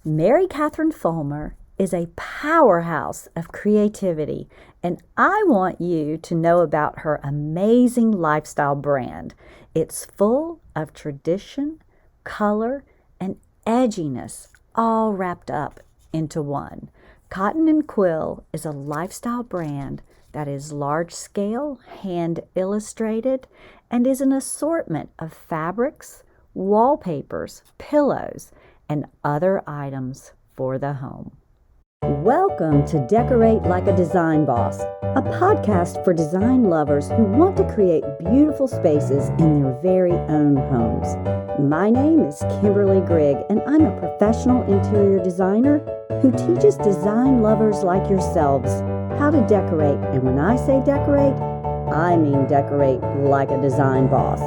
Mary Catherine Fulmer is a powerhouse of creativity, and I want you to know about her amazing lifestyle brand. It's full of tradition, color, and edginess, all wrapped up into one. Cotton Quill is a lifestyle brand that is large scale, hand illustrated, and is an assortment of fabrics, wallpapers, pillows, and other items for the home. Welcome to Decorate Like a Design Boss, a podcast for design lovers who want to create beautiful spaces in their very own homes. My name is Kimberly Grigg, and I'm a professional interior designer who teaches design lovers like yourselves how to decorate. And when I say decorate, I mean decorate like a design boss.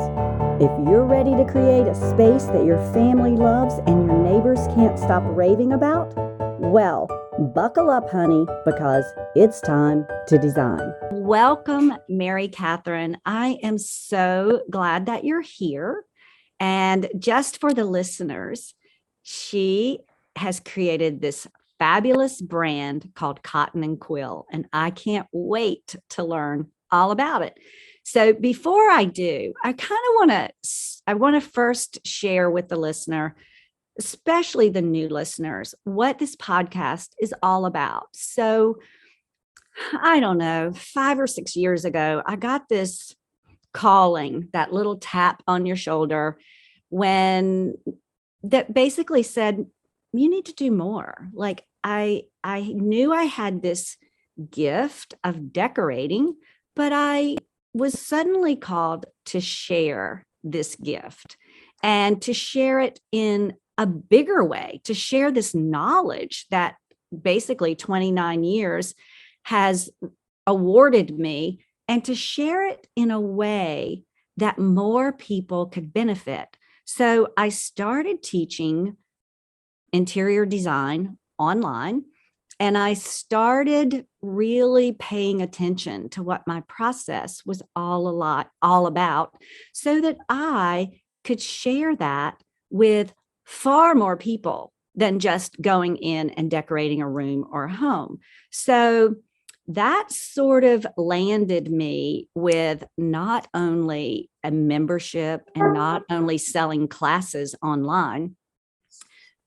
If you're ready to create a space that your family loves and your neighbors can't stop raving about, well, buckle up, honey, because it's time to design. Welcome, Mary Catherine. I am so glad that you're here. And just for the listeners, she has created this fabulous brand called Cotton Quill, and I can't wait to learn all about it. So before I do, I want to first share with the listener, especially the new listeners, what this podcast is all about. So I don't know, 5 or 6 years ago, I got this calling, that little tap on your shoulder, that basically said, you need to do more. Like I knew I had this gift of decorating, but I was suddenly called to share this gift and to share it in a bigger way, to share this knowledge that basically 29 years has awarded me, and to share it in a way that more people could benefit. So I started teaching interior design online, and I started really paying attention to what my process was all about, so that I could share that with far more people than just going in and decorating a room or a home. So that sort of landed me with not only a membership and not only selling classes online,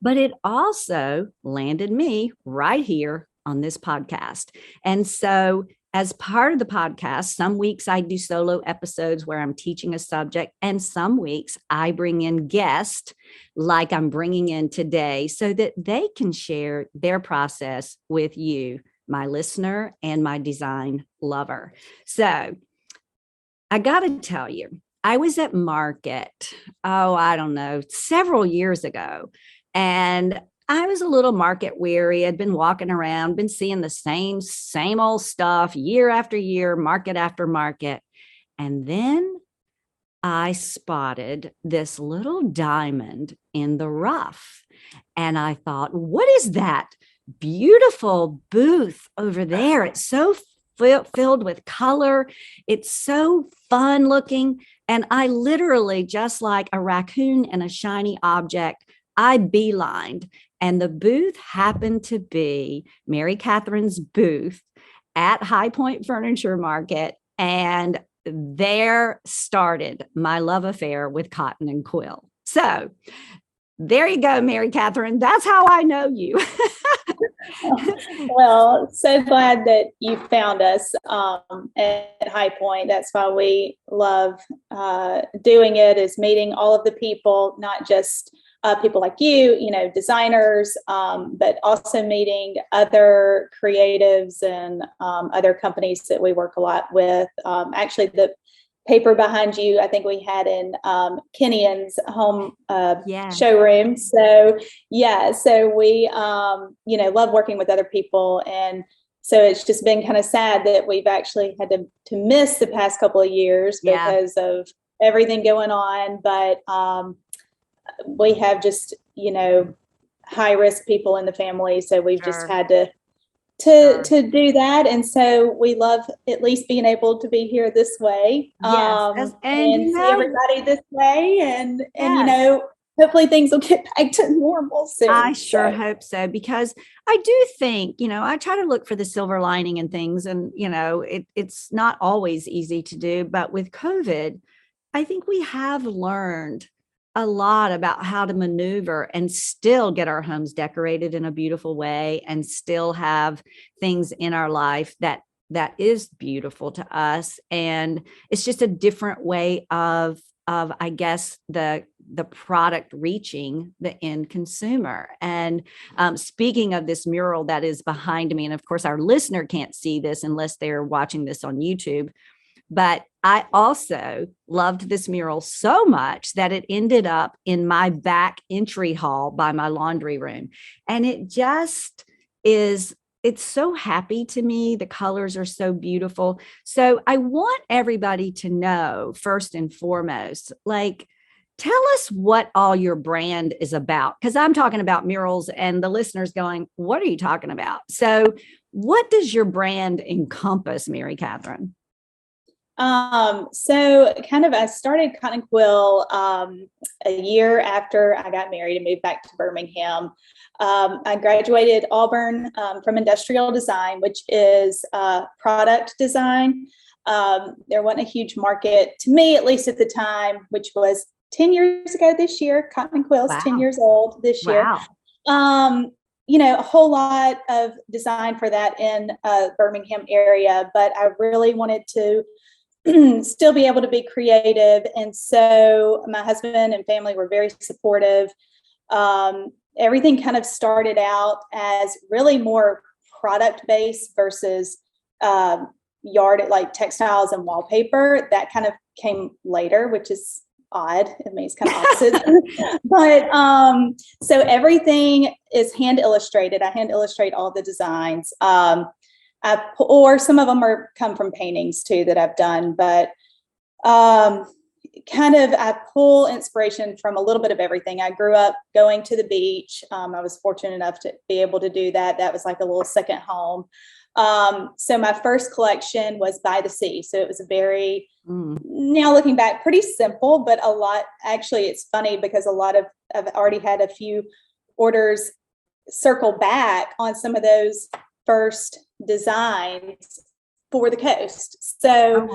but it also landed me right here on this podcast. And so as part of the podcast, some weeks I do solo episodes where I'm teaching a subject, and some weeks I bring in guests like I'm bringing in today, so that they can share their process with you, my listener and my design lover. So I got to tell you, I was at market, I don't know, several years ago. And I was a little market weary. I'd been walking around, been seeing the same old stuff year after year, market after market. And then I spotted this little diamond in the rough. And I thought, what is that beautiful booth over there? It's so filled with color. It's so fun looking. And I literally, just like a raccoon and a shiny object, I beelined, and the booth happened to be Mary Catherine's booth at High Point Furniture Market. And there started my love affair with Cotton Quill. So there you go, Mary Catherine. That's how I know you. Well, so glad that you found us at High Point. That's why we love doing it, is meeting all of the people, not just people like you, designers, but also meeting other creatives and other companies that we work a lot with. Actually, the paper behind you, I think we had in Kennyon's home showroom. So we, love working with other people. And so it's just been kind of sad that we've actually had to miss the past couple of years because of everything going on. But we have just, high risk people in the family. So we've just had to do that. And so we love at least being able to be here this way. Yes. And see everybody this way. And hopefully things will get back to normal soon. I sure hope so, because I do think, I try to look for the silver lining in things, and, it's not always easy to do, but with COVID, I think we have learned a lot about how to maneuver and still get our homes decorated in a beautiful way, and still have things in our life that is beautiful to us. And it's just a different way of I guess the product reaching the end consumer. And speaking of this mural that is behind me, and of course our listener can't see this unless they're watching this on YouTube, but I also loved this mural so much that it ended up in my back entry hall by my laundry room. And it just is, it's so happy to me. The colors are so beautiful. So I want everybody to know, first and foremost, like, tell us what all your brand is about, because I'm talking about murals and the listeners going, what are you talking about? So what does your brand encompass, Mary Catherine? So kind of, I started Cotton Quill a year after I got married and moved back to Birmingham. I graduated Auburn from industrial design, which is product design. There wasn't a huge market, to me, at least at the time, which was 10 years ago this year. Cotton Quill's Wow. 10 years old this year. A whole lot of design for that in Birmingham area, but I really wanted to still be able to be creative. And so my husband and family were very supportive. Everything kind of started out as really more product based versus yard, like textiles and wallpaper. That kind of came later, which is odd. I mean, it's kind of opposite. But so everything is hand illustrated. I hand illustrate all the designs. Or some of them come from paintings too that I've done, but I pull inspiration from a little bit of everything. I grew up going to the beach. I was fortunate enough to be able to do that. That was like a little second home. So my first collection was by the sea. So it was a very, now looking back, pretty simple, but a lot, actually it's funny because I've already had a few orders circle back on some of those first designs for the coast. So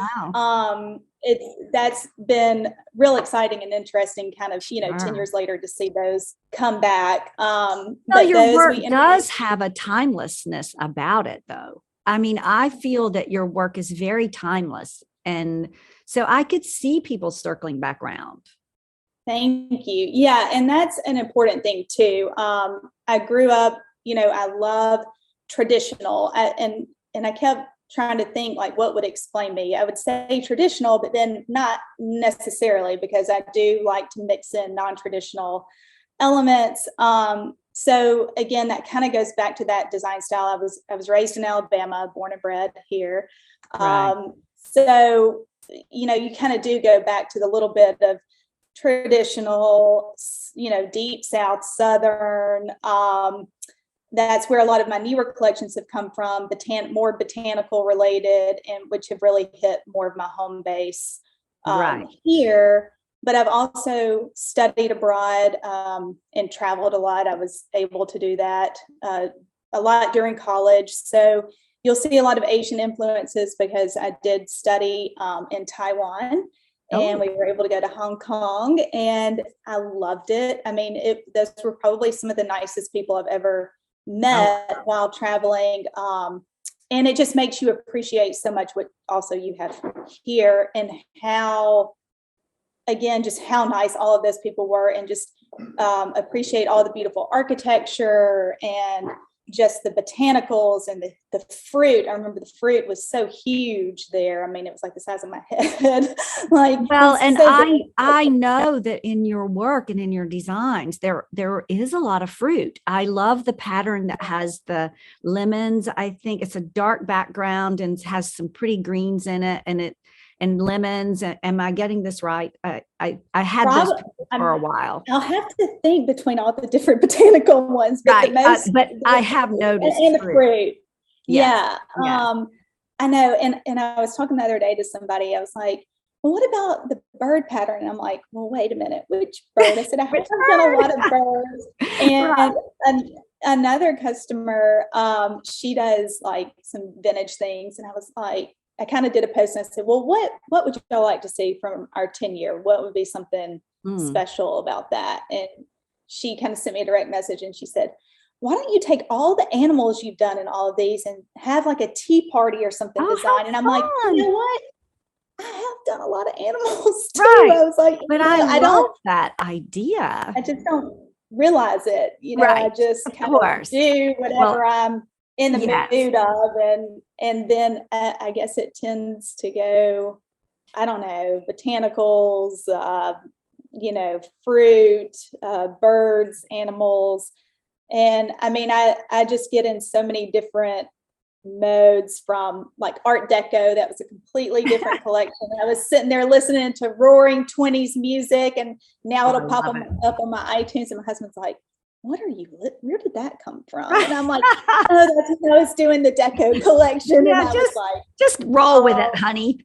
that's been real exciting and interesting, kind of, 10 years later to see those come back. But your work does have a timelessness about it, though. I mean, I feel that your work is very timeless. And so I could see people circling back around. Thank you. Yeah. And that's an important thing too. I grew up, I love traditional, and I kept trying to think like what would explain me. I would say traditional, but then not necessarily, because I do like to mix in non-traditional elements. So again, that kind of goes back to that design style. I was raised in Alabama, born and bred here. Right. So you kind of do go back to the little bit of traditional, deep South, Southern. That's where a lot of my newer collections have come from, more botanical related, and which have really hit more of my home base here. But I've also studied abroad and traveled a lot. I was able to do that a lot during college. So you'll see a lot of Asian influences because I did study in Taiwan. And we were able to go to Hong Kong, and I loved it. I mean, those were probably some of the nicest people I've ever met while traveling. And it just makes you appreciate so much what also you have here, and how, again, just how nice all of those people were, and just appreciate all the beautiful architecture and just the botanicals and the fruit. I remember the fruit was so huge there. I mean, it was like the size of my head. I know that in your work and in your designs, there is a lot of fruit. I love the pattern that has the lemons. I think it's a dark background and has some pretty greens in it, and lemons. Am I getting this right? I had those for a while. I'll have to think between all the different botanical ones, but right. But I have noticed and the fruit. Yes. Yeah. I know. And I was talking the other day to somebody. I was like, well, what about the bird pattern. And I'm like, well, wait a minute, which bird? I said, I have done a lot of birds. And another customer, she does like some vintage things. And I was like, I kind of did a post and I said, well, what would y'all like to see from our 10-year? What would be something special about that? And she kind of sent me a direct message and she said, why don't you take all the animals you've done in all of these and have like a tea party or something designed? And I'm like, you know what? I have done a lot of animals too. Right. I was like, but I love that idea. I just don't realize it. I just kind of do whatever I'm in the mood of. And then I guess it tends to go, I don't know, botanicals, fruit, birds, animals. And I mean, I just get in so many different modes, from like Art Deco. That was a completely different collection. I was sitting there listening to roaring 20s music, and now it'll pop up on my iTunes. And my husband's like, where did that come from? And I'm like, oh, that's when I was doing the Deco collection. Yeah, and I was like, just roll with it, honey.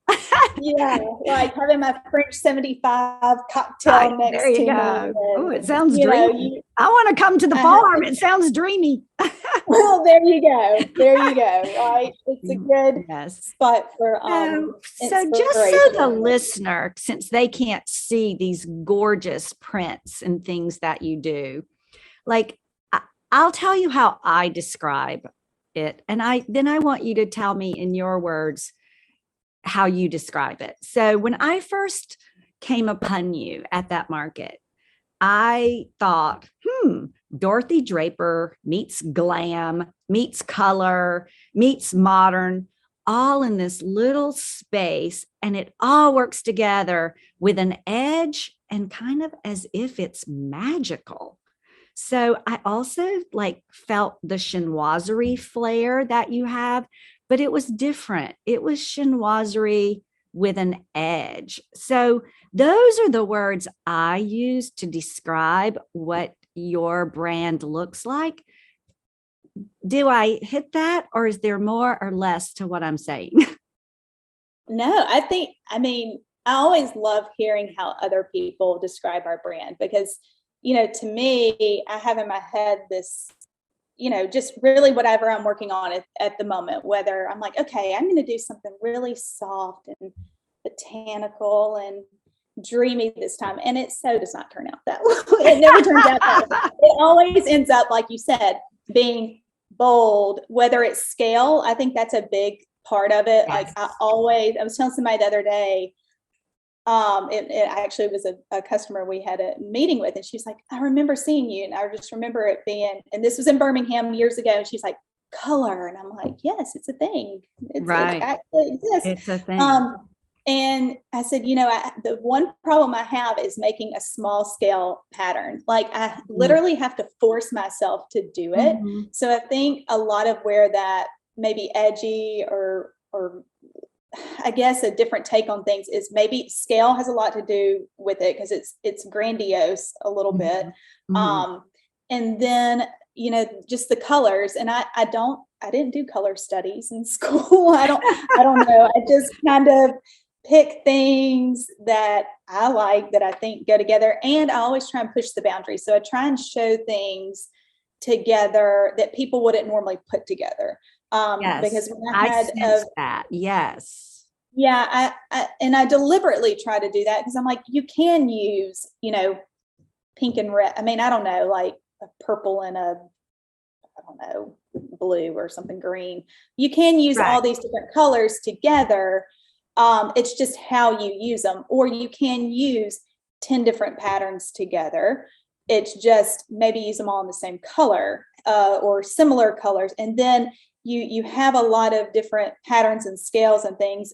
Yeah, like having my French 75 cocktail next there you to go. me. Oh, it sounds dreamy. I want to come to the farm. It sounds dreamy. Well, there you go. Right, it's a good spot for so just so the listener, since they can't see these gorgeous prints and things that you do, like I'll tell you how I describe it, and then I want you to tell me in your words how you describe it. So when I first came upon you at that market, I thought, Dorothy Draper meets glam, meets color, meets modern, all in this little space. And it all works together with an edge and kind of as if it's magical. So I also felt the chinoiserie flair that you have, but it was different. It was chinoiserie with an edge. So those are the words I use to describe what your brand looks like. Do I hit that, or is there more or less to what I'm saying? No, I always love hearing how other people describe our brand, because, to me, I have in my head this, just really whatever I'm working on at the moment, whether I'm like, okay, I'm going to do something really soft and botanical and dreamy this time. And it so does not turn out that way. It never turns out that way. It always ends up, like you said, being bold, whether it's scale. I think that's a big part of it. Yes. Like I was telling somebody the other day, it actually was a customer we had a meeting with, and she's like, I remember seeing you, and I just remember it being, and this was in Birmingham years ago, and she's like, color. And I'm like, yes, it's a thing. It actually exists. It's a thing. And I said, the one problem I have is making a small scale pattern. Like I literally have to force myself to do it. Mm-hmm. So I think a lot of where that maybe edgy or I guess a different take on things is maybe scale has a lot to do with it, because it's grandiose a little bit. Mm-hmm. And then, just the colors. And I didn't do color studies in school. I don't know. I just kind of pick things that I like, that I think go together. And I always try and push the boundaries. So I try and show things together that people wouldn't normally put together. Because when I had that. Yes. Yeah. I deliberately try to do that, because I'm like, you can use, pink and red. I mean, I don't know, like a purple and blue or something green. You can use all these different colors together. It's just how you use them, or you can use 10 different patterns together. It's just maybe use them all in the same color, or similar colors. And then you have a lot of different patterns and scales and things,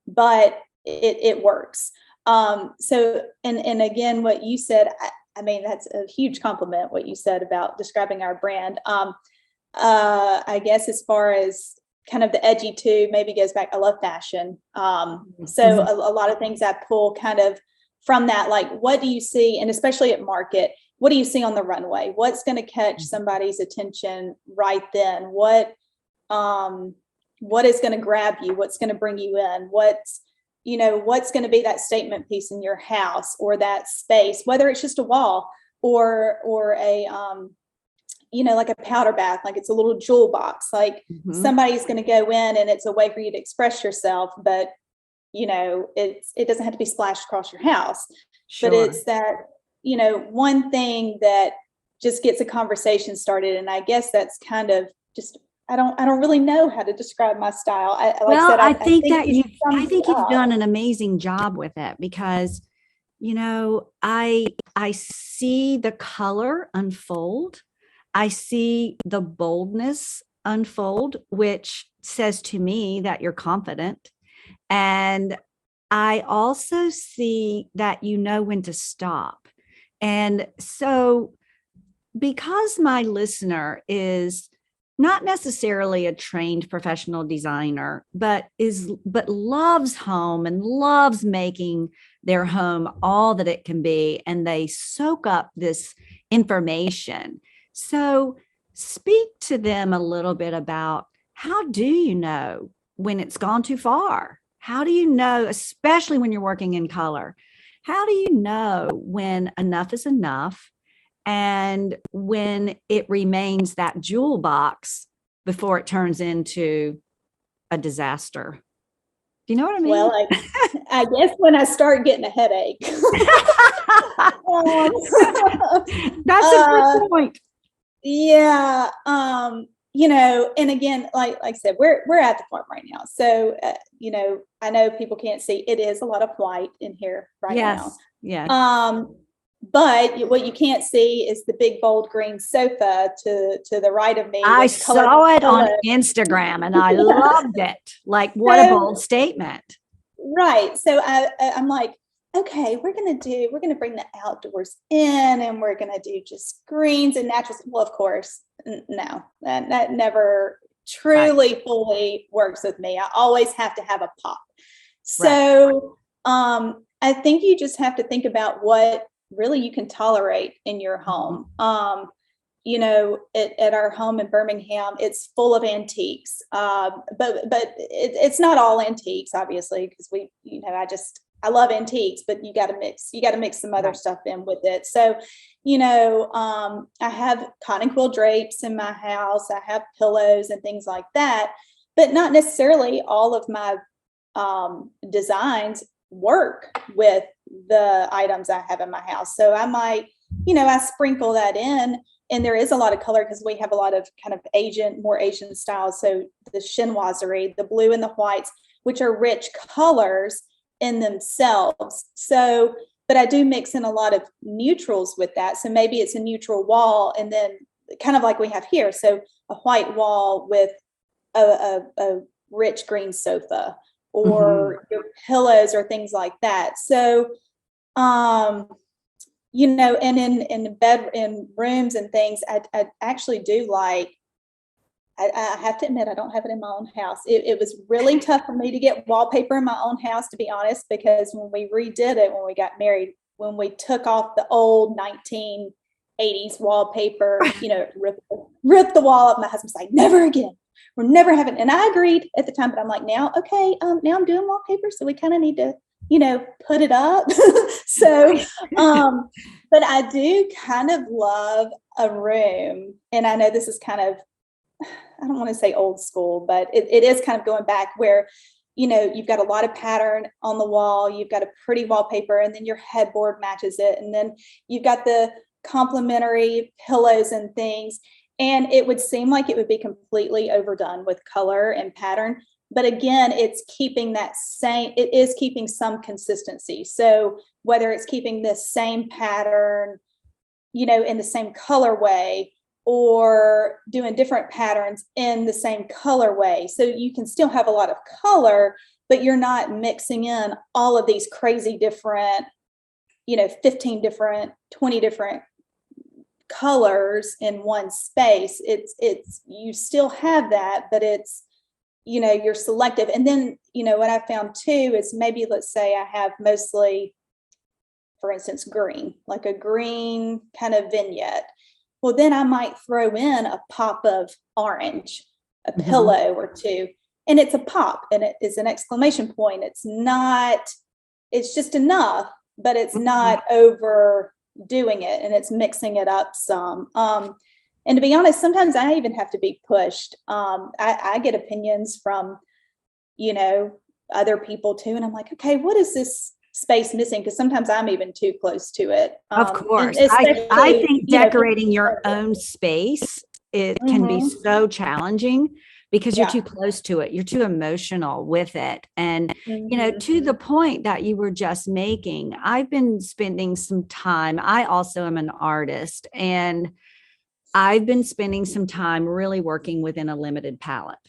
but it works. So, and again, what you said, I mean, that's a huge compliment, what you said about describing our brand. I guess as far as kind of the edgy too, maybe goes back, I love fashion. So a lot of things I pull kind of from that, like, what do you see? And especially at market, what do you see on the runway? What's going to catch somebody's attention right then? What is going to grab you? What's going to bring you in? What's what's going to be that statement piece in your house or that space, whether it's just a wall or a, like a powder bath, like it's a little jewel box, like somebody's going to go in and it's a way for you to express yourself, but it doesn't have to be splashed across your house. Sure. But it's that, one thing that just gets a conversation started. And I guess that's kind of just, I don't really know how to describe my style. I think you've done an amazing job with it, because, I see the color unfold. I see the boldness unfold, which says to me that you're confident. And I also see that you know when to stop. And so, because my listener is not necessarily a trained professional designer, but loves home and loves making their home all that it can be, and they soak up this information. So speak to them a little bit about, how do you know when it's gone too far? How do you know, especially when you're working in color, how do you know when enough is enough and when it remains that jewel box before it turns into a disaster? Do you know what I mean? Well, I guess when I start getting a headache. That's a good point. Yeah. And again, like I said, we're at the farm right now. So, I know people can't see, it is a lot of white in here right now. Yeah. But what you can't see is the big, bold green sofa to the right of me. I saw it on Instagram and I loved it. Like, what a bold statement. Right. So I'm like, okay, we're going to bring the outdoors in, and we're going to do just greens and naturals. Well, of course, no, that never truly fully works with me. I always have to have a pop. So I think you just have to think about what really you can tolerate in your home. At our home in Birmingham, it's full of antiques, but it's not all antiques, obviously, because I love antiques, but you got to mix some other stuff in with it. So, I have cotton quill drapes in my house. I have pillows and things like that, but not necessarily all of my designs work with the items I have in my house. So I might, I sprinkle that in, and there is a lot of color because we have a lot of kind of more Asian styles. So the chinoiserie, the blue and the whites, which are rich colors in themselves. So, but I do mix in a lot of neutrals with that. So maybe it's a neutral wall, and then kind of like we have here. So a white wall with a rich green sofa, or your pillows or things like that. So, and in rooms and things, I actually do like, I have to admit, I don't have it in my own house. It was really tough for me to get wallpaper in my own house, to be honest, because when we redid it, when we got married, when we took off the old 1980s wallpaper, ripped the wall up, my husband's like, never again. We're never having, and I agreed at the time, but I'm like, now I'm doing wallpaper, so we kind of need to, put it up. So, but I do kind of love a room, and I know this is kind of, I don't want to say old school, but it is kind of going back where, you've got a lot of pattern on the wall, you've got a pretty wallpaper, and then your headboard matches it, and then you've got the complementary pillows and things. And it would seem like it would be completely overdone with color and pattern. But again, it is keeping some consistency. So whether it's keeping this same pattern, in the same colorway, or doing different patterns in the same colorway. So you can still have a lot of color, but you're not mixing in all of these crazy different, 15 different, 20 different colors in one space. It's you still have that, but it's, you're selective. And then, what I found too is, maybe let's say I have mostly, for instance, green, like a green kind of vignette. Well, then I might throw in a pop of orange, a pillow or two. and it's a pop and it is an exclamation point. It's just enough, but it's not overdoing it, and it's mixing it up some. And to be honest, sometimes I even have to be pushed. I get opinions from, other people too. And I'm like, okay, what is this space missing? Because sometimes I'm even too close to it. Of course. I think decorating your own space, it can be so challenging because you're too close to it. You're too emotional with it. And, to the point that you were just making, I've been spending some time. I also am an artist, and I've been spending some time really working within a limited palette.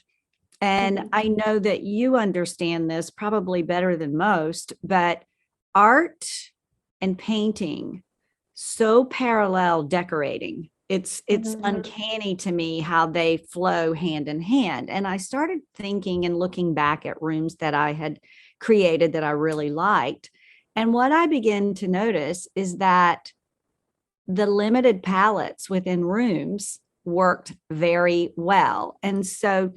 And I know that you understand this probably better than most, but art and painting so parallel decorating. It's uncanny to me how they flow hand in hand. And I started thinking and looking back at rooms that I had created that I really liked. And what I began to notice is that the limited palettes within rooms worked very well. And so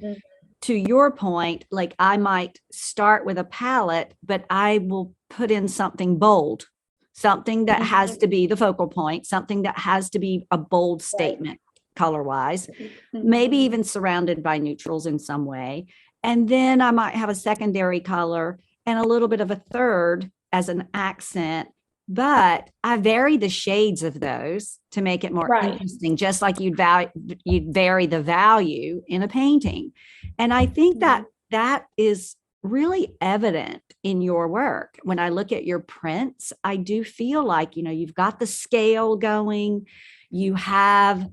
to your point, like I might start with a palette, but I will put in something bold, something that has to be the focal point, something that has to be a bold statement color wise, maybe even surrounded by neutrals in some way. And then I might have a secondary color and a little bit of a third as an accent. But I vary the shades of those to make it more interesting, just like you'd vary the value in a painting. And I think that is really evident in your work. When I look at your prints, I do feel like, you've got the scale going, you have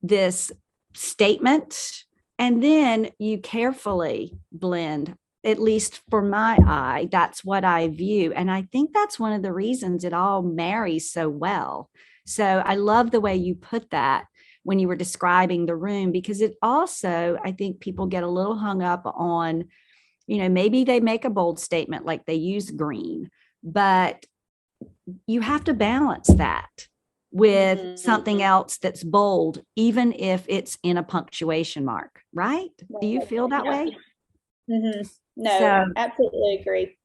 this statement, and then you carefully blend. At least for my eye, that's what I view. And I think that's one of the reasons it all marries so well. So I love the way you put that when you were describing the room, because it also, I think people get a little hung up on, maybe they make a bold statement like they use green, but you have to balance that with something else that's bold, even if it's in a punctuation mark, right? Do you feel that way? No, absolutely agree.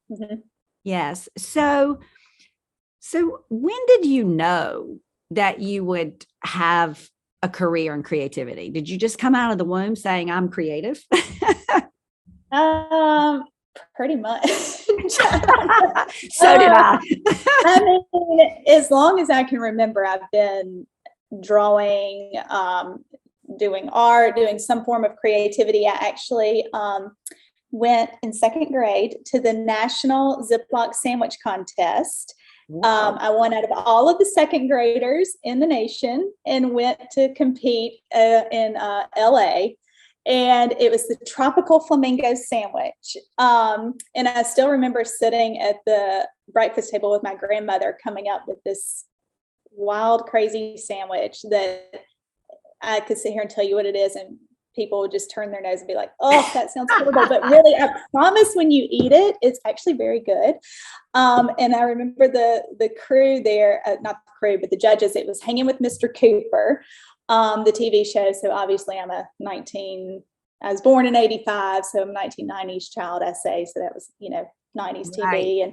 Yes. So when did you know that you would have a career in creativity? Did you just come out of the womb saying, I'm creative? Pretty much. So did I. I mean, as long as I can remember, I've been drawing, doing art, doing some form of creativity. I actually went in second grade to the National Ziploc Sandwich Contest. I won out of all of the second graders in the nation and went to compete in LA. And it was the tropical flamingo sandwich. And I still remember sitting at the breakfast table with my grandmother coming up with this wild, crazy sandwich that I could sit here and tell you what it is, and people would just turn their nose and be like, oh, that sounds horrible. But really, I promise when you eat it, it's actually very good. And I remember the crew there, not the crew, but the judges, it was Hanging with Mr. Cooper, the TV show. So obviously I was born in 85, so I'm a 1990s child, I say. So that was, 90s TV. Right.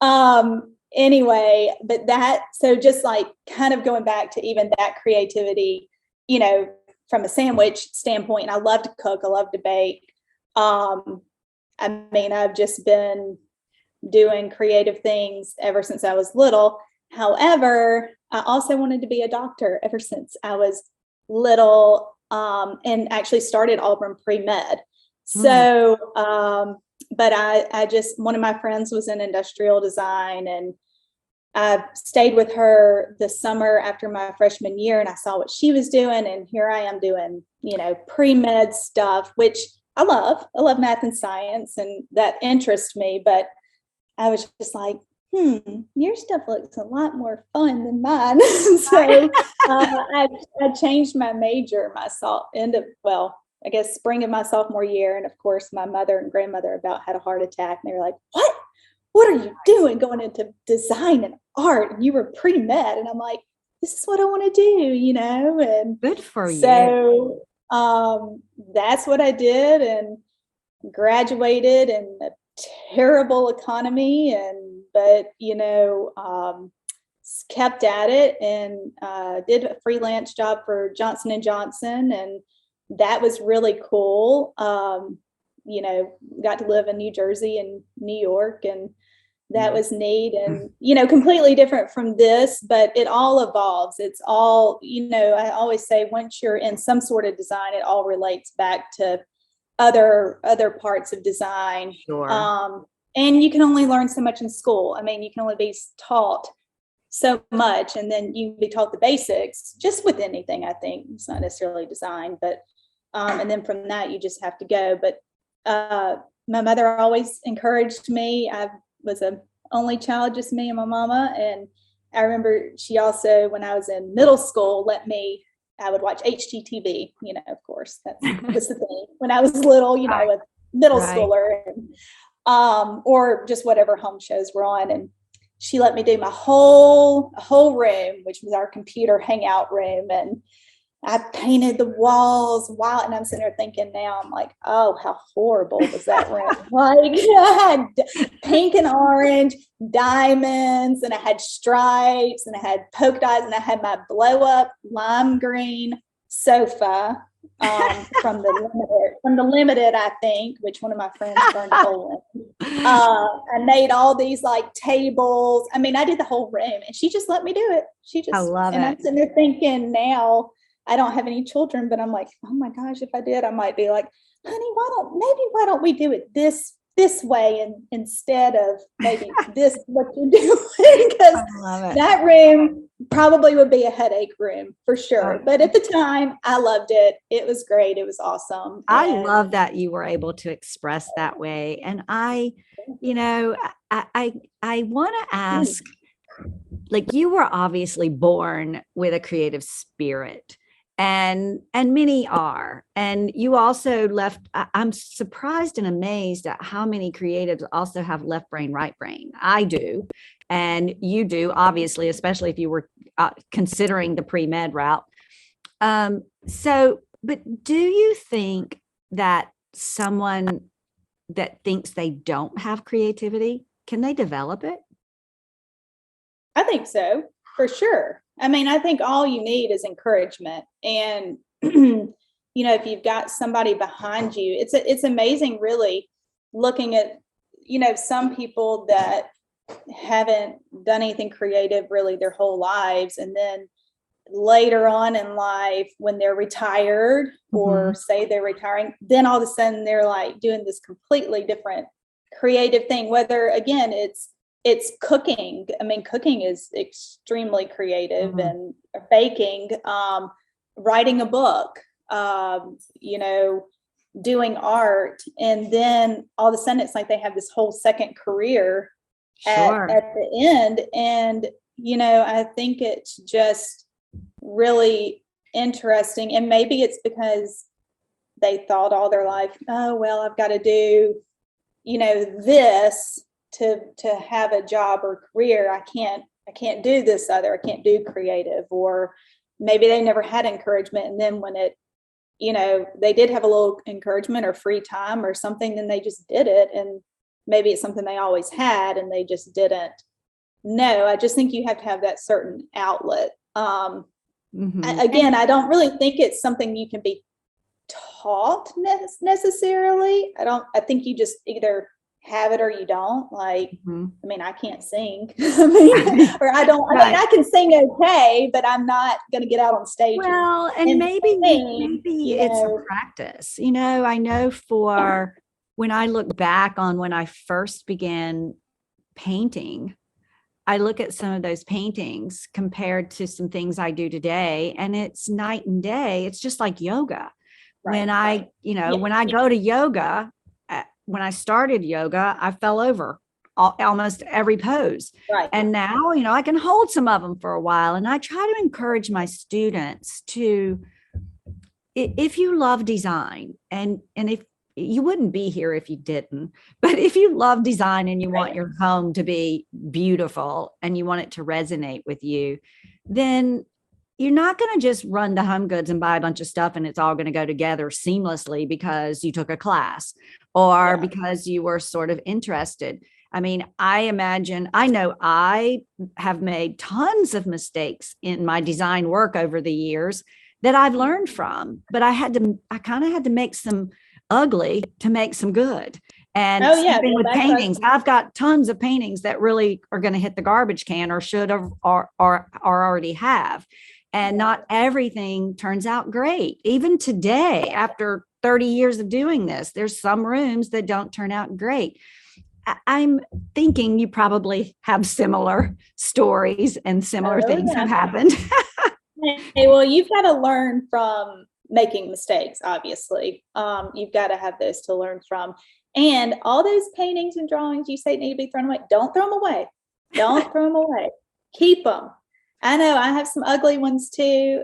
And anyway, but so just like kind of going back to even that creativity, from a sandwich standpoint, I love to cook. I love to bake. I've just been doing creative things ever since I was little. However, I also wanted to be a doctor ever since I was little, and actually started Auburn pre-med. So, but one of my friends was in industrial design, and I stayed with her the summer after my freshman year, and I saw what she was doing. And here I am doing, pre-med stuff, which I love. I love math and science, and that interests me. But I was just like, your stuff looks a lot more fun than mine. So I changed my major I guess spring of my sophomore year. And of course, my mother and grandmother about had a heart attack. And they were like, what are you doing going into design and art? And you were pre-med. And I'm like, this is what I want to do, and good for you. So that's what I did. And graduated in a terrible economy, but kept at it, and did a freelance job for Johnson & Johnson, and that was really cool. Got to live in New Jersey and New York, and that was neat, and completely different from this, but it all evolves. It's all, I always say, once you're in some sort of design, it all relates back to other parts of design. Sure. And you can only learn so much in school. I mean, you can only be taught so much, and then you can be taught the basics just with anything. I think it's not necessarily design, but and then from that you just have to go. But my mother always encouraged me. I was an only child, just me and my mama, and I remember she also, when I was in middle school, I would watch HGTV, of course, that was the thing when I was little, a middle schooler, and, or just whatever home shows were on. And she let me do my whole room, which was our computer hangout room. And I painted the walls and I'm sitting there thinking now, I'm like, oh, how horrible was that room? Like, I had pink and orange diamonds, and I had stripes, and I had polka dots, and I had my blow up lime green sofa from the limited, I think, which one of my friends burned a hole in. I made all these like tables. I mean, I did the whole room, and she just let me do it. I love it. I'm sitting there thinking now, I don't have any children, but I'm like, oh my gosh, if I did, I might be like, honey, why don't we do it this way, and instead of maybe this what you're doing, because that room probably would be a headache room for sure. But at the time, I loved it. It was great. It was awesome. I love that you were able to express that way. And I want to ask, like, you were obviously born with a creative spirit. And many are. And you also I'm surprised and amazed at how many creatives also have left brain, right brain. I do. And you do, obviously, especially if you were considering the pre-med route. But do you think that someone that thinks they don't have creativity, can they develop it? I think so, for sure. I mean, I think all you need is encouragement. And, if you've got somebody behind you, it's amazing, really, looking at, some people that haven't done anything creative really their whole lives. And then later on in life, when they're retired or say they're retiring, then all of a sudden they're like doing this completely different creative thing, whether, again, it's cooking. I mean, cooking is extremely creative, and baking, writing a book, doing art. And then all of a sudden it's like they have this whole second career at the end. And, I think it's just really interesting. And maybe it's because they thought all their life, oh, well, I've got to do, this to have a job or career. I can't do this other. I can't do creative. Or maybe they never had encouragement, and then when they did have a little encouragement or free time or something, then they just did it. And maybe it's something they always had and they just didn't know. I just think you have to have that certain outlet. Again, I don't really think it's something you can be taught necessarily. I think you just either have it or you don't. Like, I mean, I can't sing. Or I don't. I mean, I can sing okay, but I'm not going to get out on stage. Well, and maybe it's a practice. I know when I look back on when I first began painting, I look at some of those paintings compared to some things I do today, and it's night and day. It's just like yoga. When I go to yoga, when I started yoga, I fell over almost every pose. And now, I can hold some of them for a while. And I try to encourage my students to, if you love design, and if you wouldn't be here if you didn't, but if you love design and you want your home to be beautiful and you want it to resonate with you, then you're not going to just run to Home Goods and buy a bunch of stuff and it's all going to go together seamlessly because you took a class or because you were sort of interested. I mean, I know I have made tons of mistakes in my design work over the years that I've learned from, but I kind of had to make some ugly to make some good. And same thing with paintings. I've got tons of paintings that really are going to hit the garbage can or should have or already have. And not everything turns out great. Even today, after 30 years of doing this, there's some rooms that don't turn out great. I'm thinking you probably have similar stories and similar things have happened. Hey, well, you've got to learn from making mistakes, obviously. You've got to have those to learn from. And all those paintings and drawings you say need to be thrown away, don't throw them away. Don't throw them away. Keep them. I know I have some ugly ones too.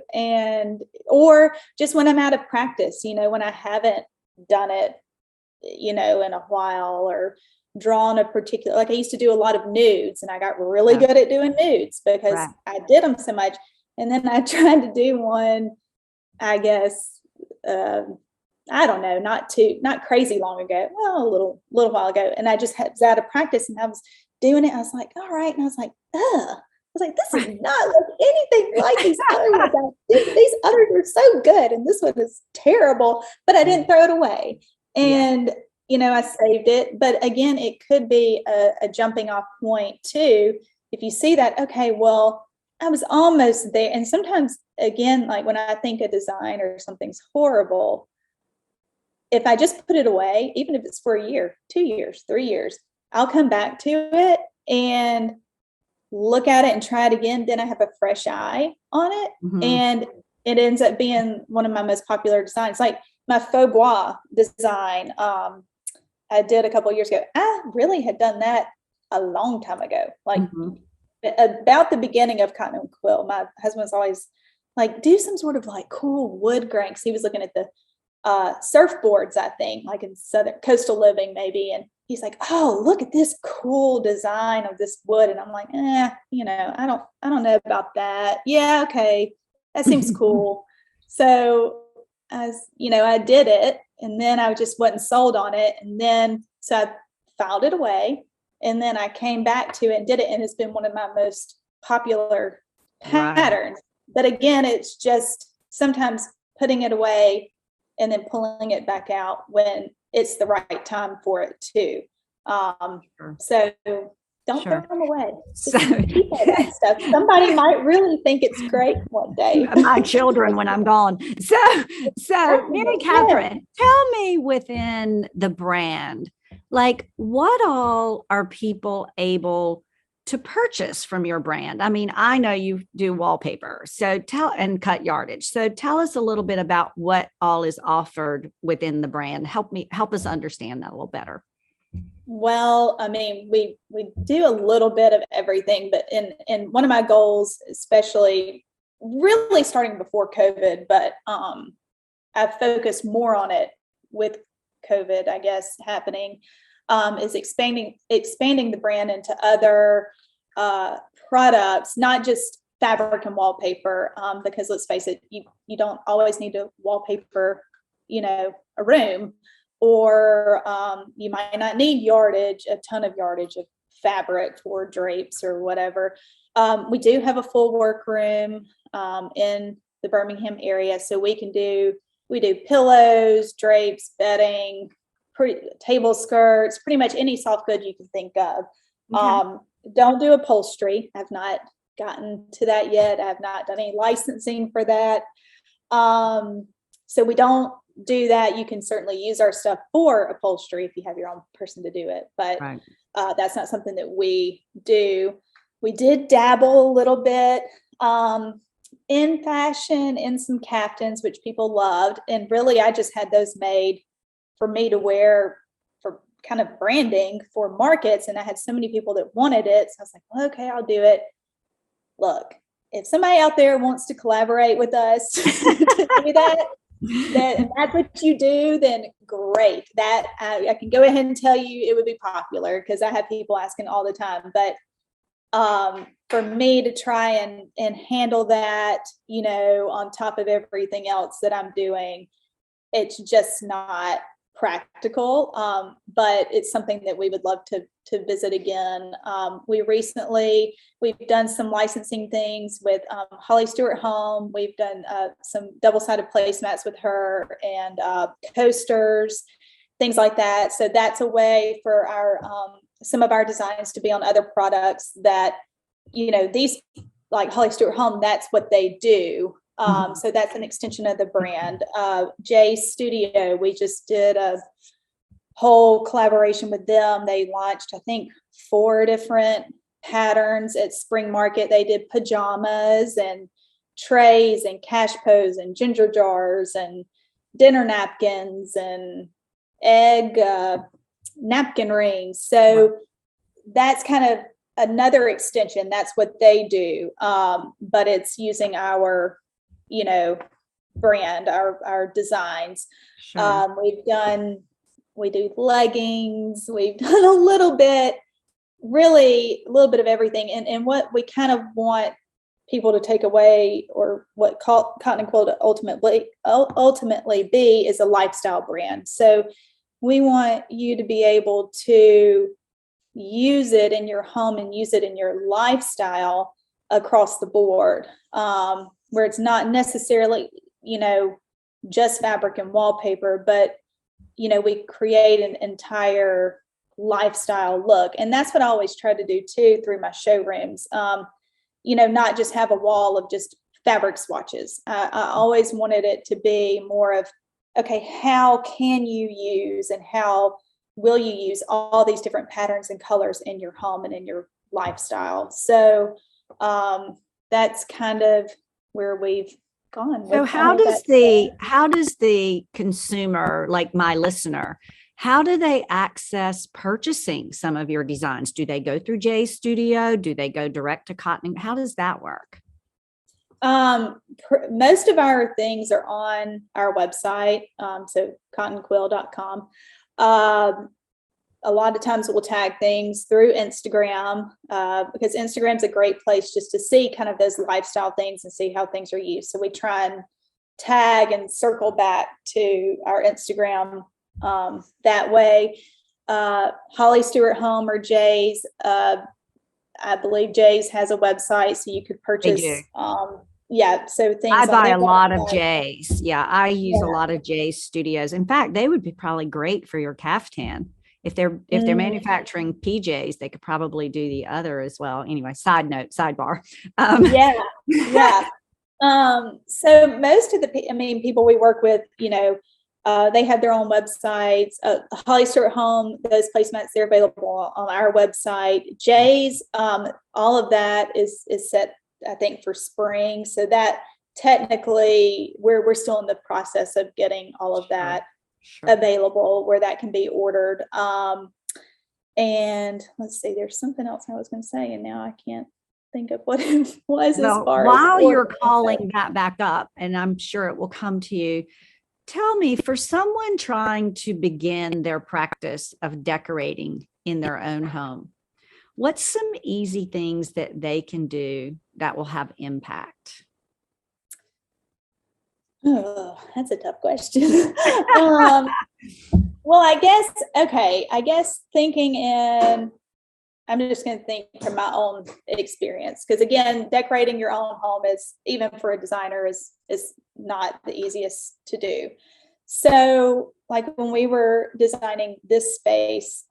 Or just when I'm out of practice, when I haven't done it, in a while or drawn a particular, like I used to do a lot of nudes and I got really good at doing nudes because I did them so much. And then I tried to do one, I guess, I don't know, not crazy long ago. Well, a little while ago. And I just was out of practice and I was doing it. I was like, all right. And I was like, ugh. I was like, this is not like anything like these other ones. These others are so good. And this one is terrible, but I didn't throw it away. And, I saved it. But again, it could be a jumping off point too. If you see that, okay, well, I was almost there. And sometimes, again, like when I think a design or something's horrible, if I just put it away, even if it's for a year, 2 years, 3 years, I'll come back to it and look at it and try it again. Then I have a fresh eye on it. Mm-hmm. And it ends up being one of my most popular designs. Like my faux bois design, I did a couple of years ago. I really had done that a long time ago. Like about the beginning of Cotton Quill, my husband's always like, do some sort of like cool wood grain. Cause he was looking at the surfboards, I think, like in Southern coastal living maybe. And he's like, oh, look at this cool design of this wood. And I'm like, I don't know about that. Yeah. Okay. That seems cool. So I did it and then I just wasn't sold on it. And then, so I filed it away and then I came back to it and did it. And it's been one of my most popular patterns. But again, it's just sometimes putting it away and then pulling it back out when it's the right time for it too. So don't throw them away. So, keep all that stuff. Somebody might really think it's great one day. My children when I'm gone. So Mary Catherine, tell me within the brand, like what all are people able to purchase from your brand? I mean, I know you do wallpaper, and cut yardage. So tell us a little bit about what all is offered within the brand. Help us understand that a little better. Well, I mean, we do a little bit of everything, but in one of my goals, especially really starting before COVID, but I've focused more on it with COVID, I guess, happening, is expanding the brand into other products, not just fabric and wallpaper, because let's face it, you don't always need to wallpaper, a room. Or you might not need a ton of yardage of fabric for drapes or whatever. We do have a full workroom in the Birmingham area, so we do pillows, drapes, bedding, table skirts, pretty much any soft good you can think of. Okay. Don't do upholstery. I've not gotten to that yet. I've not done any licensing for that. So we don't do that. You can certainly use our stuff for upholstery if you have your own person to do it, but that's not something that we do. We did dabble a little bit in fashion, in some caftans, which people loved. And really, I just had those made for me to wear for kind of branding for markets. And I had so many people that wanted it. So I was like, well, okay, I'll do it. Look, if somebody out there wants to collaborate with us to do that, and that's what you do, then great. That I can go ahead and tell you it would be popular because I have people asking all the time. But for me to try and handle that, on top of everything else that I'm doing, it's just not practical. But it's something that we would love to visit again. We've done some licensing things with Holly Stewart Home. We've done some double-sided placemats with her, and coasters, things like that. So that's a way for our some of our designs to be on other products that, these, like Holly Stewart Home, that's what they do. So that's an extension of the brand. Jay's Studio, we just did a whole collaboration with them. They launched, I think, 4 different patterns at Spring Market. They did pajamas and trays and cash pose and ginger jars and dinner napkins and egg napkin rings. So that's kind of another extension. That's what they do. But it's using our, brand, our designs. Sure. We do leggings. We've done a little bit of everything. And what we kind of want people to take away, or what Cotton Quill to ultimately be, is a lifestyle brand. So we want you to be able to use it in your home and use it in your lifestyle across the board, where it's not necessarily, just fabric and wallpaper, but, we create an entire lifestyle look. And that's what I always try to do too through my showrooms. Not just have a wall of just fabric swatches. I always wanted it to be more of, okay, how can you use and how will you use all these different patterns and colors in your home and in your lifestyle? So that's kind of where we've gone. So how does the consumer, like my listener, how do they access purchasing some of your designs? Do they go through Jay's Studio? Do they go direct to Cotton? How does that work? Most of our things are on our website, so cottonquill.com. A lot of times we'll tag things through Instagram, because Instagram's a great place just to see kind of those lifestyle things and see how things are used. So we try and tag and circle back to our Instagram that way. Holly Stewart Home or Jay's, I believe Jay's has a website, so you could purchase. So things I buy a lot of Jay's. Yeah, I use a lot of Jay's Studios. In fact, they would be probably great for your caftan. If they're manufacturing PJs, they could probably do the other as well. Anyway, sidebar. So most of the people we work with, they have their own websites. Holly Stewart Home, those placemats, they're available on our website. Jay's, all of that is set, I think, for spring. So that technically we're still in the process of getting all of that available where that can be ordered. And let's see, there's something else I was going to say, and now I can't think of what it was. While you're calling that back up, and I'm sure it will come to you, tell me, for someone trying to begin their practice of decorating in their own home, what's some easy things that they can do that will have impact? Oh, that's a tough question. Well, I guess thinking in, I'm just going to think from my own experience, because again, decorating your own home is, even for a designer, is not the easiest to do. So like when we were designing this space,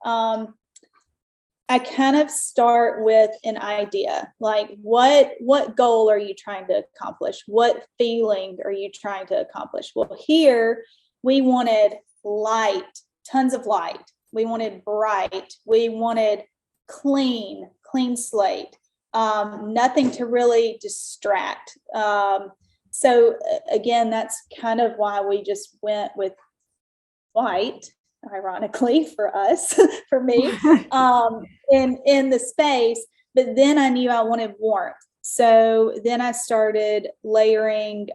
I kind of start with an idea, like what goal are you trying to accomplish? What feeling are you trying to accomplish? Well, here we wanted light, tons of light. We wanted bright. We wanted clean slate. Nothing to really distract. So again, that's kind of why we just went with white, ironically for us, for me, in the space. But then I knew I wanted warmth. So then I started layering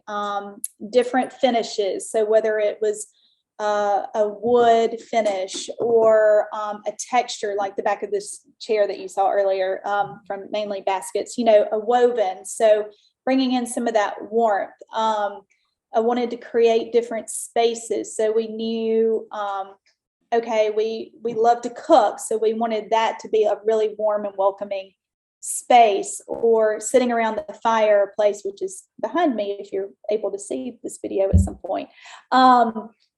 different finishes. So whether it was a wood finish or a texture like the back of this chair that you saw earlier from mainly baskets, a woven. So bringing in some of that warmth. I wanted to create different spaces. So we knew, okay, we love to cook. So we wanted that to be a really warm and welcoming space, or sitting around the fireplace, which is behind me if you're able to see this video at some point.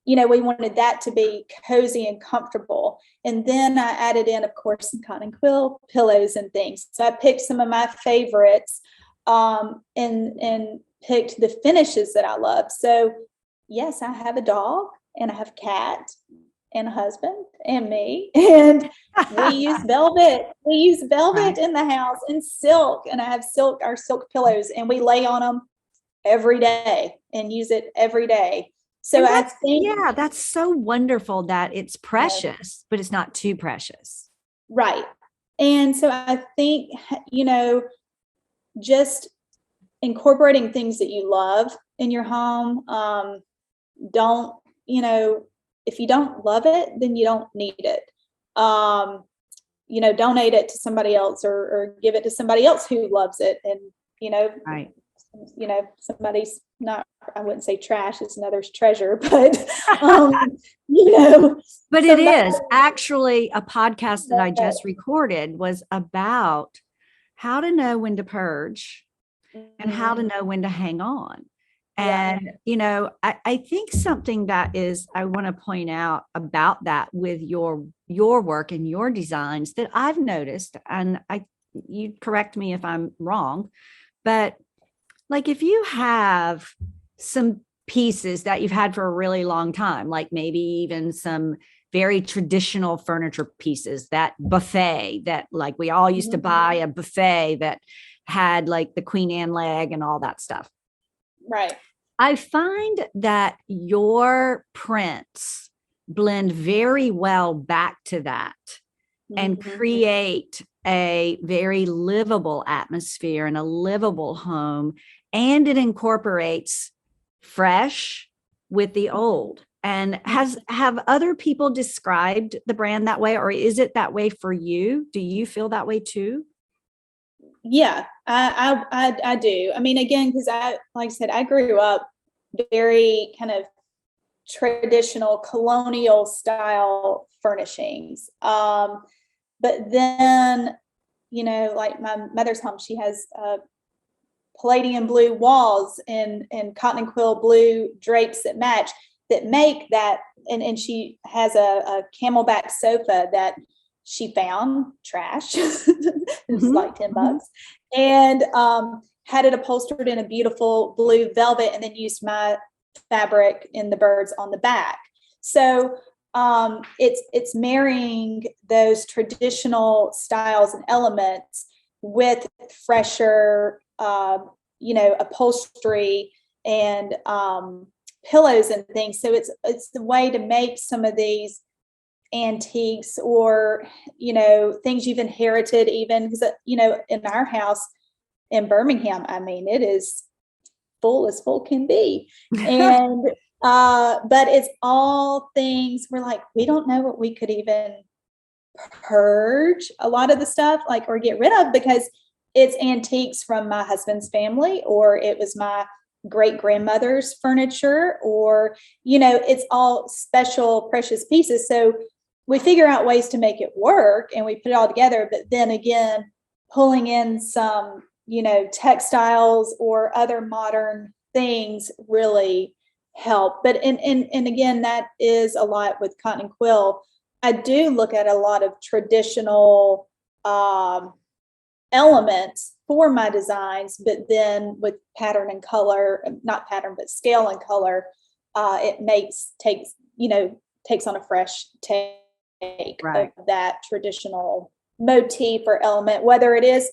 We wanted that to be cozy and comfortable. And then I added in, of course, some Cotton Quill pillows and things. So I picked some of my favorites and picked the finishes that I love. So yes, I have a dog and I have a cat and a husband and me, and we use velvet. We use velvet in the house and silk, and I have our silk pillows, and we lay on them every day and use it every day. So I think, yeah, that's so wonderful that it's precious, but it's not too precious. Right. And so I think, just incorporating things that you love in your home. If you don't love it, then you don't need it. Donate it to somebody else or give it to somebody else who loves it. And, right. Somebody's not, I wouldn't say trash, it's another's treasure, but, But it is actually a podcast that I just recorded was about how to know when to purge and how to know when to hang on. And, I think something that is, I want to point out about that with your work and your designs that I've noticed, and you correct me if I'm wrong, but like if you have some pieces that you've had for a really long time, like maybe even some very traditional furniture pieces, that buffet that like we all used to buy a buffet that had like the Queen Anne leg and all that stuff. Right. I find that your prints blend very well back to that and create a very livable atmosphere and a livable home. And it incorporates fresh with the old. And have other people described the brand that way, or is it that way for you? Do you feel that way too? Yeah, I do. I mean, again, because like I said, I grew up very kind of traditional colonial style furnishings. But then, like my mother's home, she has palladium blue walls and cotton quill blue drapes that match, that make that. And she has a camelback sofa that she found trash. It was like $10 and had it upholstered in a beautiful blue velvet, and then used my fabric in the birds on the back. So it's marrying those traditional styles and elements with fresher, upholstery and pillows and things. So it's the way to make some of these antiques or, things you've inherited, even because, in our house in Birmingham, I mean, it is full as full can be. And, but it's all things we're like, we don't know what we could even purge a lot of the stuff, like, or get rid of, because it's antiques from my husband's family, or it was my great grandmother's furniture, or, it's all special, precious pieces. So we figure out ways to make it work and we put it all together. But then again, pulling in some, textiles or other modern things really help. But and again, that is a lot with Cotton Quill. I do look at a lot of traditional elements for my designs, but then with pattern and color, not pattern, but scale and color, it takes on a fresh take of that traditional motif or element, whether it is,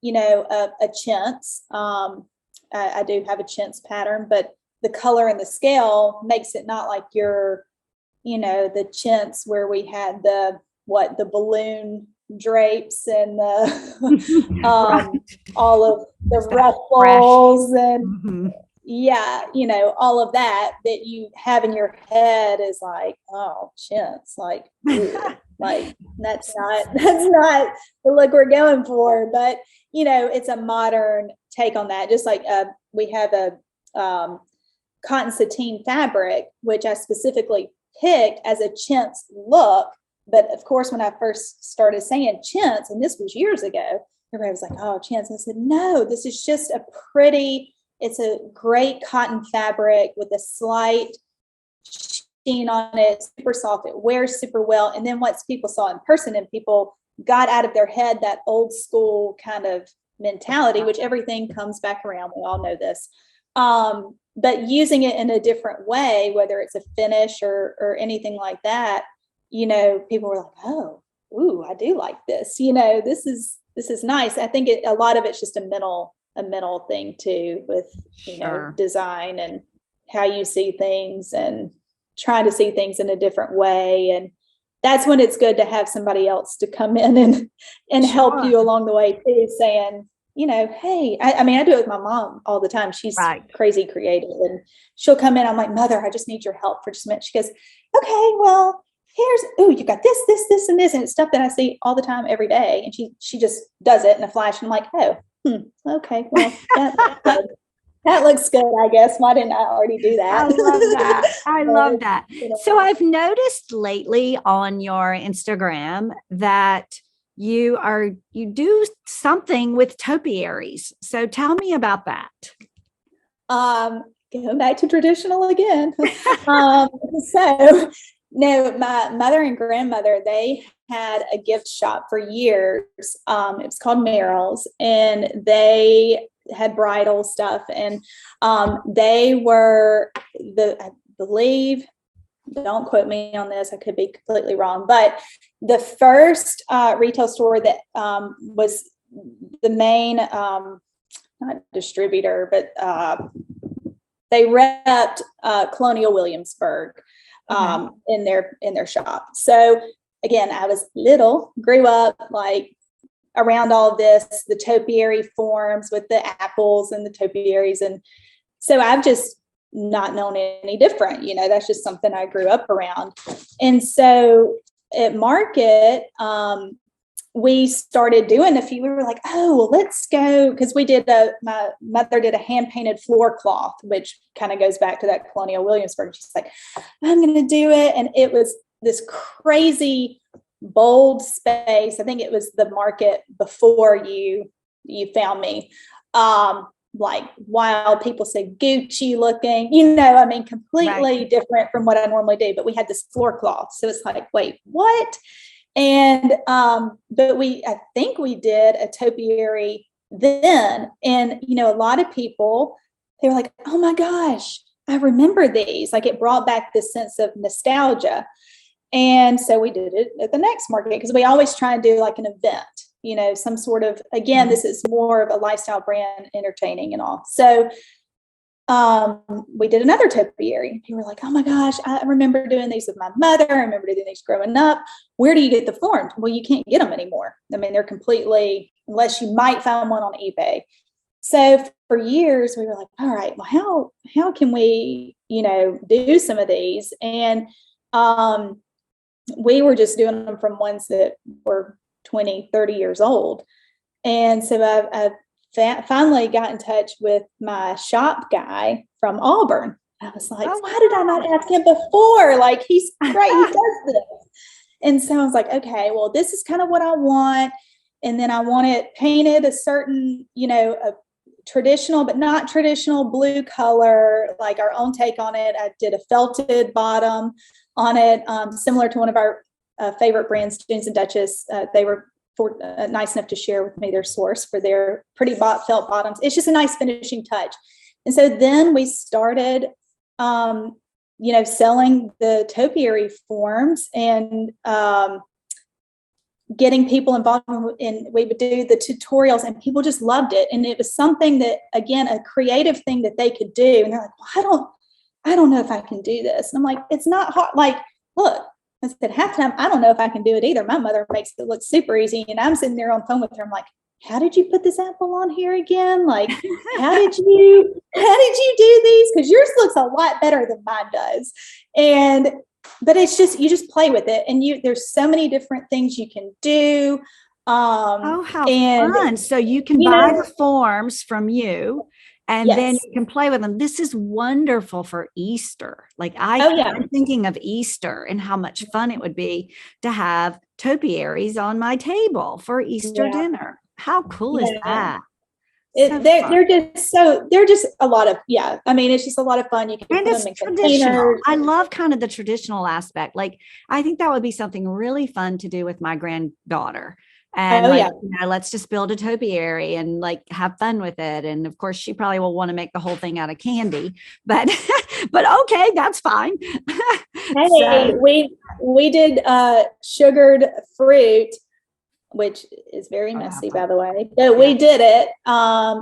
a chintz. I do have a chintz pattern, but the color and the scale makes it not like the chintz where we had the balloon drapes and the all of the ruffles and yeah, all of that you have in your head is like, oh, chintz, like, like that's not the look we're going for. But it's a modern take on that. Just like we have a cotton sateen fabric, which I specifically picked as a chintz look. But of course, when I first started saying chintz, and this was years ago, everybody was like, oh, chintz. I said, no, this is just it's a great cotton fabric with a slight sheen on it, super soft. It wears super well. And then once people saw it in person and people got out of their head that old school kind of mentality, which everything comes back around. We all know this. But using it in a different way, whether it's a finish or anything like that, people were like, oh, ooh, I do like this. This is nice. I think a lot of it's just a mental thing too, with Sure. design and how you see things and trying to see things in a different way. And that's when it's good to have somebody else to come in and help you along the way too, saying, hey, I mean, I do it with my mom all the time. She's crazy creative, and she'll come in. I'm like, Mother, I just need your help for just a minute. She goes, okay, well, you got this, and this, and it's stuff that I see all the time, every day. And she just does it in a flash. And I'm like, oh, okay, well, that looks good, I guess. Why didn't I already do that? I love that. I love that. So I've noticed lately on your Instagram that you do something with topiaries. So tell me about that. Going back to traditional again. So no, my mother and grandmother, they had a gift shop for years. It was called Merrill's, and they had bridal stuff. And they were I believe, don't quote me on this, I could be completely wrong, but the first retail store that was the main, not distributor, but they repped Colonial Williamsburg in their shop. So again, I was little, grew up like around all of this, the topiary forms with the apples and the topiaries. And so I've just not known any different, that's just something I grew up around. And so at Market, we started doing a few. We were like, oh, well, let's go. Because my mother did a hand painted floor cloth, which kind of goes back to that Colonial Williamsburg. She's like, I'm going to do it. And it was this crazy bold space. I think it was the Market before you found me. Like wild, people say Gucci looking, completely different from what I normally do. But we had this floor cloth. So it's like, wait, what? And, but I think we did a topiary then. And, a lot of people, they were like, oh my gosh, I remember these. Like it brought back this sense of nostalgia. And so we did it at the next Market, because we always try and do like an event, some sort of, again, this is more of a lifestyle brand, entertaining and all. So we did another topiary. People were like, oh my gosh, I remember doing these with my mother. I remember doing these growing up. Where do you get the forms? Well, you can't get them anymore. I mean, they're completely, unless you might find one on eBay. So for years we were like, all right, well, how can we, do some of these? And we were just doing them from ones that were 20, 30 years old. And so I've finally got in touch with my shop guy from Auburn. I was like, why did I not ask him before? Like, he's great. He does this. And so I was like, okay, well, this is kind of what I want. And then I want it painted a certain, a traditional, but not traditional blue color, like our own take on it. I did a felted bottom on it, similar to one of our favorite brands, Dunes and Duchess. They were nice enough to share with me their source for their pretty felt bottoms. It's just a nice finishing touch. And so then we started, selling the topiary forms and getting people involved in, we would do the tutorials, and people just loved it. And it was something that, again, a creative thing that they could do. And they're like, well, I don't know if I can do this. And I'm like, it's not hard. Like, look, I said, half the time, I don't know if I can do it either. My mother makes it look super easy. And I'm sitting there on the phone with her. I'm like, how did you put this apple on here again? Like, how did you do these? Because yours looks a lot better than mine does. But it's just, you just play with it, and there's so many different things you can do. Oh, how fun. So you can buy the forms from you, and then you can play with them. This is wonderful for Easter. Like I'm thinking of Easter and how much fun it would be to have topiaries on my table for Easter dinner. How cool is that? They're just a lot of, I mean, it's just a lot of fun. You can and put it's them in traditional. containers. I love kind of the traditional aspect. Like, I think that would be something really fun to do with my granddaughter. And let's just build a topiary and like have fun with it. And of course, she probably will want to make the whole thing out of candy, but okay, that's fine. Hey, we did sugared fruit, which is very messy, by the way. But we did it.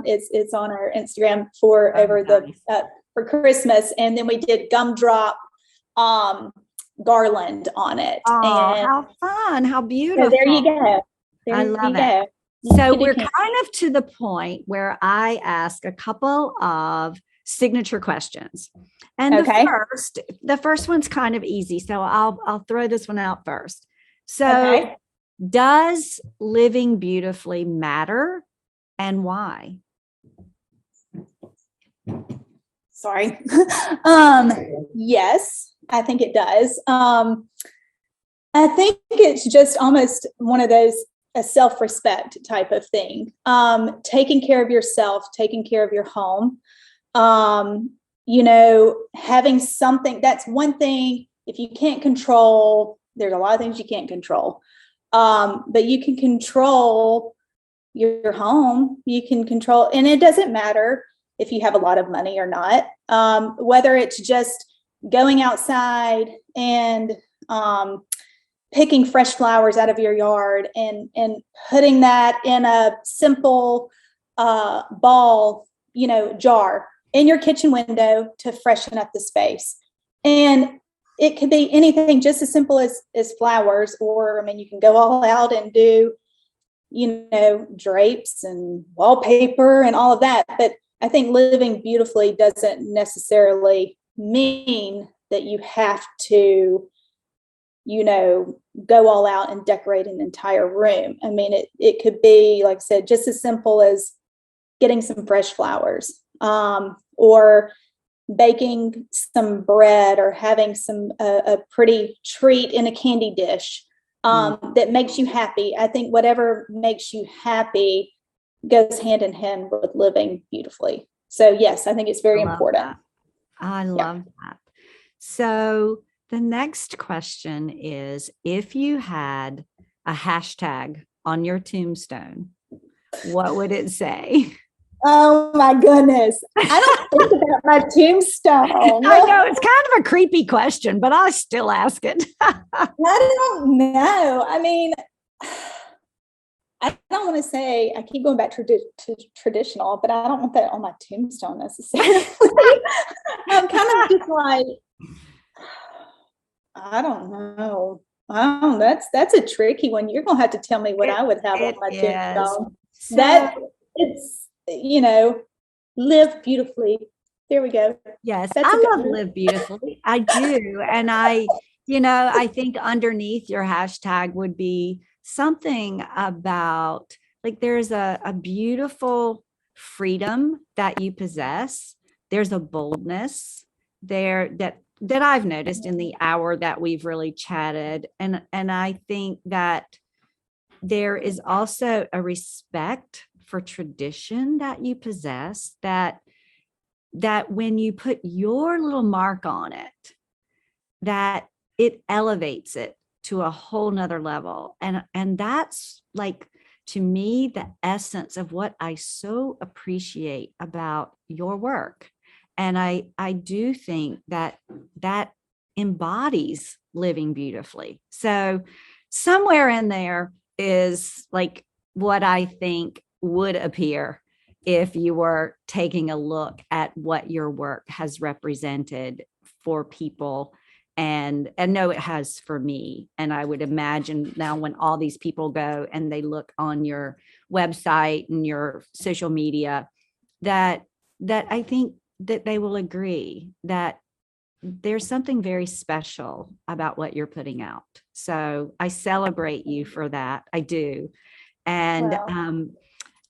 It's on our Instagram for for Christmas, and then we did gumdrop garland on it. Oh, how fun! How beautiful! So there you go. I love it. So we're kind of to the point where I ask a couple of signature questions. And the first one's kind of easy. So I'll throw this one out first. So does living beautifully matter, and why? Sorry. Yes, I think it does. I think it's just almost one of those, a self-respect type of thing. Taking care of yourself, taking care of your home, having something, that's one thing. If you can't control, there's a lot of things you can't control. But you can control your home. You can control, and it doesn't matter if you have a lot of money or not, whether it's just going outside and picking fresh flowers out of your yard and putting that in a simple ball, jar in your kitchen window to freshen up the space. And it could be anything just as simple as flowers, or, I mean, you can go all out and do, drapes and wallpaper and all of that. But I think living beautifully doesn't necessarily mean that you have to, go all out and decorate an entire room. I mean, it could be, like I said, just as simple as getting some fresh flowers, or baking some bread, or having a pretty treat in a candy dish that makes you happy. I think whatever makes you happy goes hand in hand with living beautifully. So yes, I think it's very important. I love that. So the next question is, if you had a hashtag on your tombstone, what would it say? Oh my goodness. I don't think about my tombstone. I know it's kind of a creepy question, but I still ask it. I don't know. I mean, I don't want to say, I keep going back to traditional, but I don't want that on my tombstone necessarily. I'm kind of just like, I don't know. That's a tricky one. You're going to have to tell me what I would have on my tombstone. So, that it's, live beautifully. There we go. Yes, I love live beautifully. I do. And I think underneath your hashtag would be something about, like, there's a beautiful freedom that you possess. There's a boldness there that I've noticed in the hour that we've really chatted. And I think that there is also a respect for tradition that you possess, that when you put your little mark on it, that it elevates it to a whole nother level. And that's, like, to me, the essence of what I so appreciate about your work. And I do think that embodies living beautifully. So somewhere in there is, like, what I think would appear if you were taking a look at what your work has represented for people And no, it has for me. And I would imagine now when all these people go and they look on your website and your social media, that I think that they will agree that there's something very special about what you're putting out. So I celebrate you for that. I do. And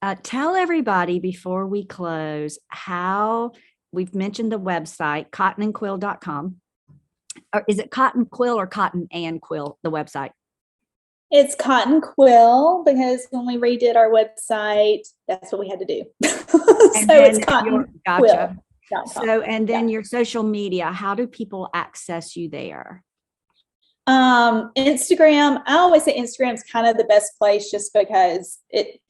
Well, tell everybody before we close how we've mentioned the website, cottonandquill.com. Or is it Cotton Quill or Cotton and Quill, the website? it's Cotton Quill because when we redid our website, that's what we had to do. And So it's Cotton gotcha. Quill. So, and then Yeah. your social media, how do people access you there? Instagram, I always say Instagram is kind of the best place just because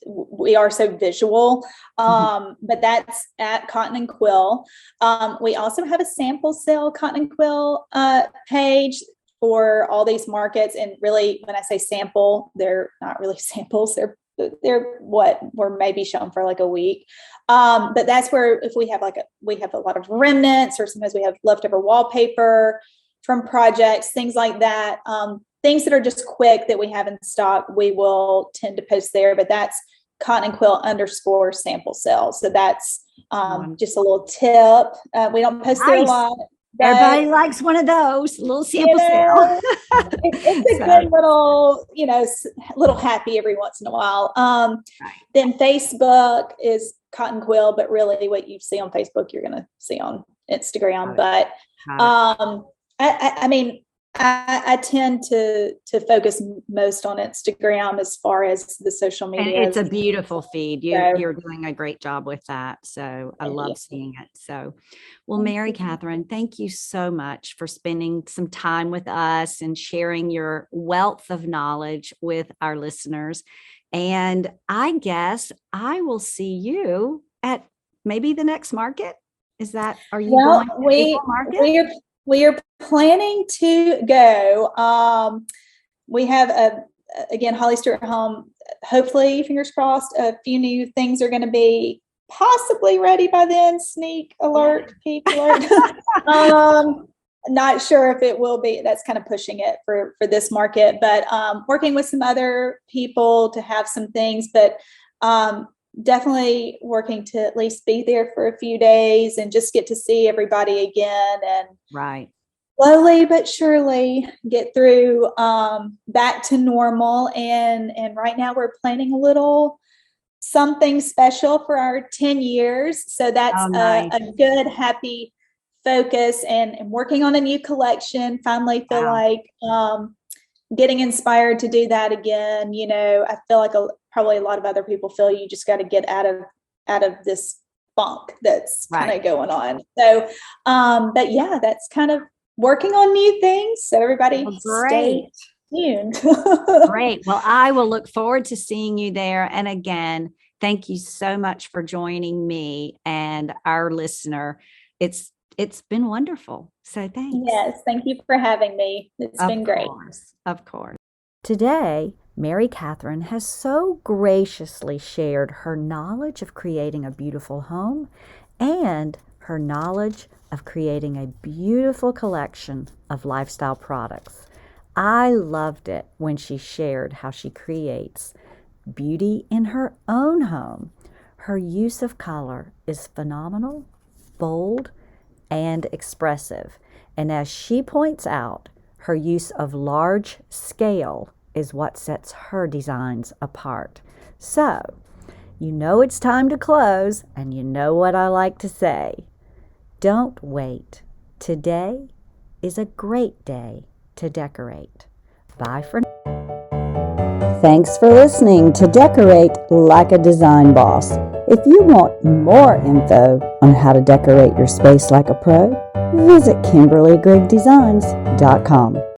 we are so visual. But that's at Cotton and Quill. We also have a sample sale Cotton and Quill page for all these markets. And really, when I say sample, they're not really samples. They're what were maybe shown for like a week. But that's where if we have we have a lot of remnants, or sometimes we have leftover wallpaper from projects, things like that. Things that are just quick that we have in stock, we will tend to post there, but that's Cotton and Quill _ sample sale. So that's just a little tip. We don't post there a lot. Everybody likes one of those little sample sale. It's a good little, little happy every once in a while. Then Facebook is Cotton Quill, but really what you see on Facebook, you're going to see on Instagram. But I mean, I tend to focus most on Instagram as far as the social media. And it's a beautiful feed. You're doing a great job with that. So I love seeing it. So, well, Mary Catherine, thank you so much for spending some time with us and sharing your wealth of knowledge with our listeners. And I guess I will see you at maybe the next market. Are you going to the market? We are planning to go. We have again, Holly Stewart Home, hopefully, fingers crossed, a few new things are going to be possibly ready by then. Sneak alert, peek alert. Not sure if it will be. That's kind of pushing it for this market, but working with some other people to have some things, but definitely working to at least be there for a few days and just get to see everybody again, and slowly but surely get through back to normal. And right now we're planning a little something special for our 10 years. So that's a good, happy focus, and working on a new collection. Finally feel like getting inspired to do that again. I feel like probably a lot of other people feel you just got to get out of this funk that's kind of going on. So, but yeah, that's kind of working on new things. So everybody stay tuned. Great. Well, I will look forward to seeing you there. And again, thank you so much for joining me and our listener. It's been wonderful. So thanks. Yes. Thank you for having me. It's been great. Of course. Today, Mary Catherine has so graciously shared her knowledge of creating a beautiful home and her knowledge of creating a beautiful collection of lifestyle products. I loved it when she shared how she creates beauty in her own home. Her use of color is phenomenal, bold, and expressive. And as she points out, her use of large scale is what sets her designs apart. So, it's time to close, and you know what I like to say. Don't wait. Today is a great day to decorate. Bye for now. Thanks for listening to Decorate Like a Design Boss. If you want more info on how to decorate your space like a pro, visit KimberlyGreggDesigns.com.